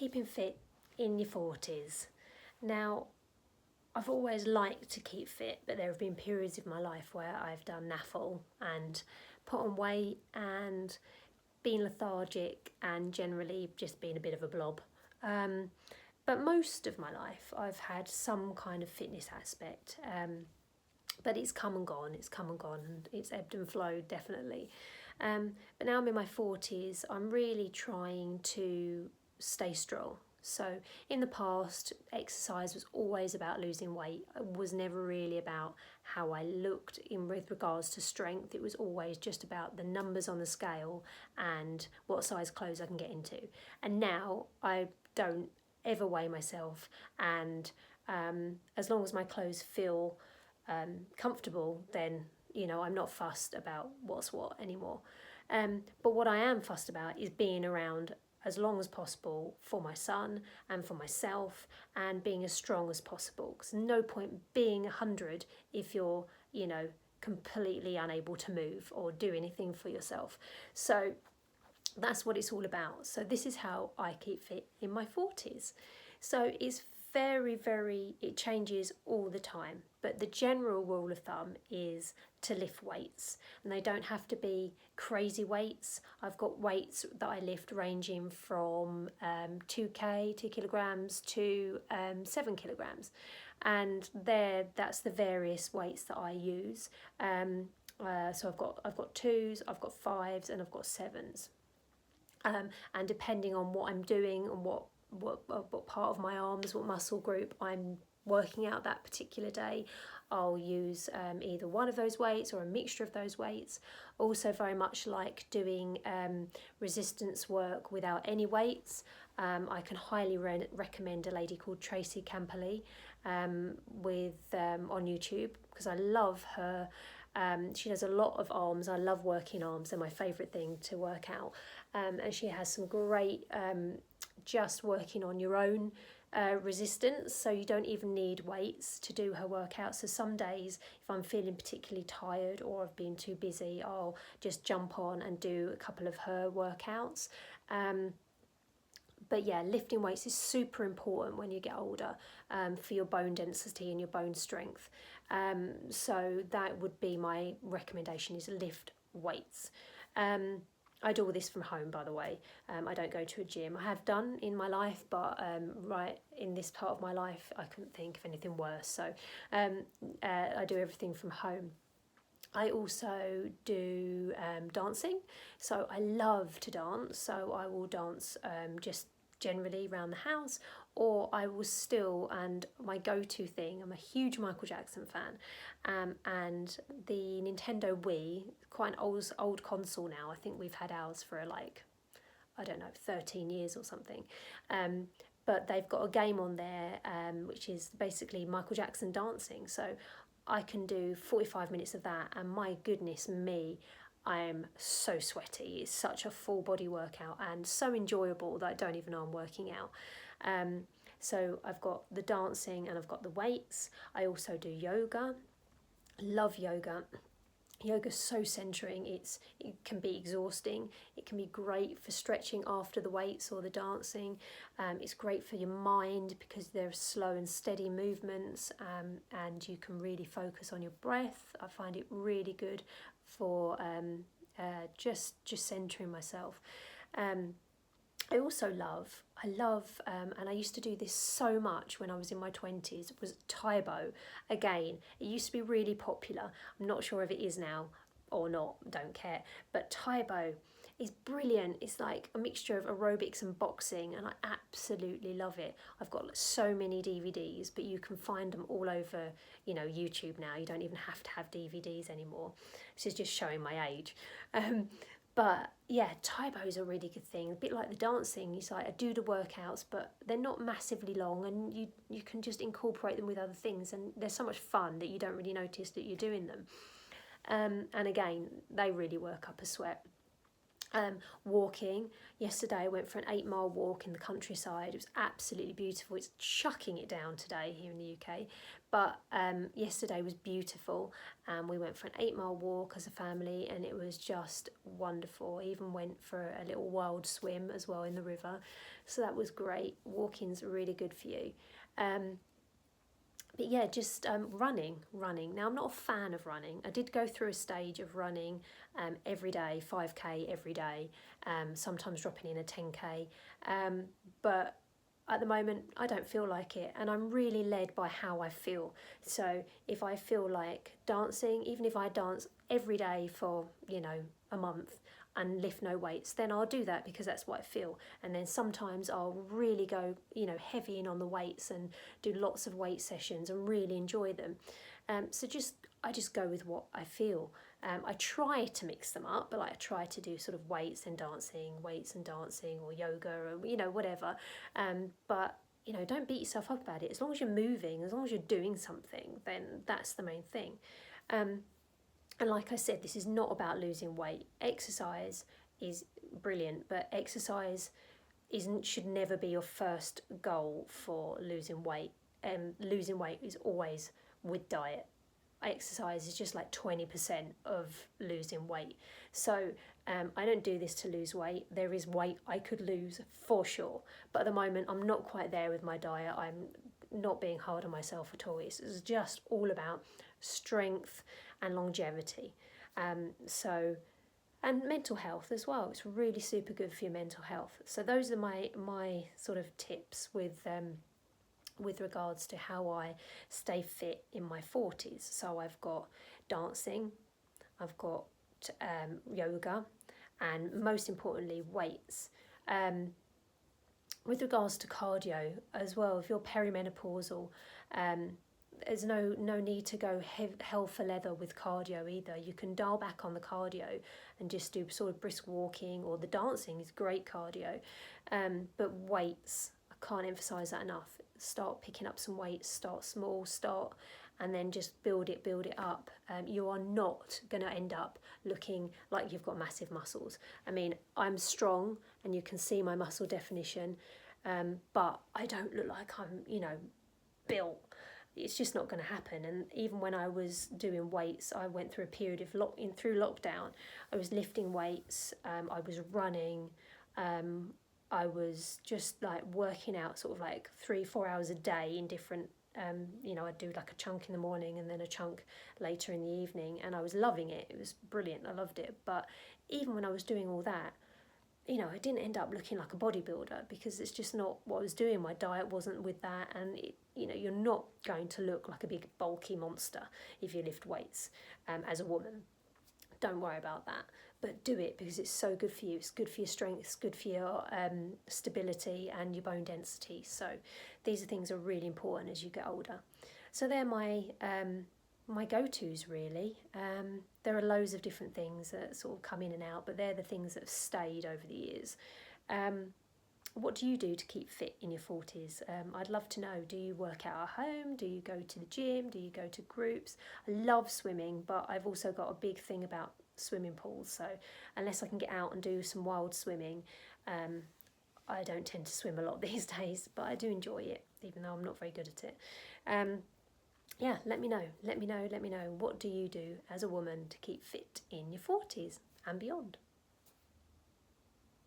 keeping fit in your 40s. Now, I've always liked to keep fit, but there have been periods of my life where I've done NAFL and put on weight and been lethargic and generally just been a bit of a blob. But most of my life I've had some kind of fitness aspect, but it's come and gone, and it's ebbed and flowed, definitely. But now I'm in my 40s, I'm really trying to stay strong. So in the past, exercise was always about losing weight. It was never really about how I looked with regards to strength. It was always just about the numbers on the scale and what size clothes I can get into. And now I don't ever weigh myself, and as long as my clothes feel comfortable, then I'm not fussed about what's what anymore. But what I am fussed about is being around as long as possible for my son and for myself, and being as strong as possible. Because no point being 100 if you're, completely unable to move or do anything for yourself. So that's what it's all about. So this is how I keep fit in my 40s. So it's it changes all the time, but the general rule of thumb is to lift weights, and they don't have to be crazy weights. I've got weights that I lift ranging from 2 kilograms to 7 kilograms, and that's the various weights that I use. So I've got 2s, I've got 5s, and I've got 7s. And depending on what I'm doing and what part of my arms, what muscle group I'm working out that particular day, I'll use either one of those weights or a mixture of those weights. Also very much like doing resistance work without any weights. I can highly recommend a lady called Tracy Camperley on YouTube, because I love her. She does a lot of arms. I love working arms. They're my favourite thing to work out. And she has some great just working on your own resistance, so you don't even need weights to do her workout. So some days, if I'm feeling particularly tired or I've been too busy, I'll just jump on and do a couple of her workouts. But yeah, lifting weights is super important when you get older, for your bone density and your bone strength. So that would be my recommendation, is lift weights. I do all this from home, by the way. I don't go to a gym. I have done in my life, but right in this part of my life, I couldn't think of anything worse. So I do everything from home. I also do dancing. So I love to dance. So I will dance just generally around the house, or I will still, and my go-to thing, I'm a huge Michael Jackson fan, and the Nintendo Wii, quite an old console now. I think we've had ours for 13 years or something. But they've got a game on there which is basically Michael Jackson dancing. So I can do 45 minutes of that, and my goodness me, I am so sweaty. It's such a full body workout and so enjoyable that I don't even know I'm working out. So I've got the dancing and I've got the weights. I also do yoga. Love yoga. Yoga's so centering. It can be exhausting. It can be great for stretching after the weights or the dancing. It's great for your mind because they're slow and steady movements, and you can really focus on your breath. I find it really good for just centering myself. I also love, and I used to do this so much when I was in my 20s, was Tae Bo. Again, it used to be really popular. I'm not sure if it is now or not, don't care. But Tae Bo is brilliant. It's like a mixture of aerobics and boxing, and I absolutely love it. I've got so many DVDs, but you can find them all over, YouTube now. You don't even have to have DVDs anymore. This is just showing my age. But yeah, Tae Bo is a really good thing. A bit like the dancing, it's like I do the workouts, but they're not massively long, and you can just incorporate them with other things, and they're so much fun that you don't really notice that you're doing them. And again, they really work up a sweat. Walking. Yesterday I went for an 8 mile walk in the countryside. It was absolutely beautiful. It's chucking it down today here in the UK, but yesterday was beautiful, and we went for an 8 mile walk as a family, and it was just wonderful. I even went for a little wild swim as well in the river, so that was great. Walking's really good for you. But yeah, just running. Now, I'm not a fan of running. I did go through a stage of running every day, 5k every day, sometimes dropping in a 10k, but at the moment I don't feel like it, and I'm really led by how I feel. So if I feel like dancing, even if I dance every day for, a month and lift no weights, then I'll do that because that's what I feel. And then sometimes I'll really go, heavy in on the weights and do lots of weight sessions and really enjoy them. I just go with what I feel. I try to mix them up, but I try to do sort of weights and dancing, or yoga, or whatever. But don't beat yourself up about it. As long as you're moving, as long as you're doing something, then that's the main thing. And like I said, this is not about losing weight. Exercise is brilliant, but exercise should never be your first goal for losing weight. Losing weight is always with diet. Exercise is just like 20% of losing weight. So I don't do this to lose weight. There is weight I could lose for sure, but at the moment I'm not quite there with my diet. I'm not being hard on myself at all. It's just all about strength and longevity. And mental health as well. It's really super good for your mental health. So those are my sort of tips with regards to how I stay fit in my 40s. So I've got dancing, I've got yoga, and most importantly weights. With regards to cardio as well, if you're perimenopausal, there's no need to go hell for leather with cardio either. You can dial back on the cardio and just do sort of brisk walking, or the dancing is great cardio. But weights, I can't emphasize that enough. Start picking up some weights, start small, and then just build it up. You are not going to end up looking like you've got massive muscles. I mean, I'm strong and you can see my muscle definition, but I don't look like I'm, built. It's just not going to happen. And even when I was doing weights, I went through a period of through lockdown. I was lifting weights, I was running, I was just like working out sort of like 3-4 hours a day in different, I'd do like a chunk in the morning and then a chunk later in the evening, and I was loving it. It was brilliant. I loved it. But even when I was doing all that, I didn't end up looking like a bodybuilder because it's just not what I was doing. My diet wasn't with that, and you're not going to look like a big bulky monster if you lift weights as a woman. Don't worry about that, but do it because it's so good for you. It's good for your strength, it's good for your stability and your bone density. So these are things that are really important as you get older. So they're my go-tos really. There are loads of different things that sort of come in and out, but they're the things that have stayed over the years. What do you do to keep fit in your 40s? I'd love to know. Do you work out at home? Do you go to the gym? Do you go to groups? I love swimming, but I've also got a big thing about swimming pools. So unless I can get out and do some wild swimming, I don't tend to swim a lot these days, but I do enjoy it, even though I'm not very good at it. Yeah, let me know. What do you do as a woman to keep fit in your 40s and beyond?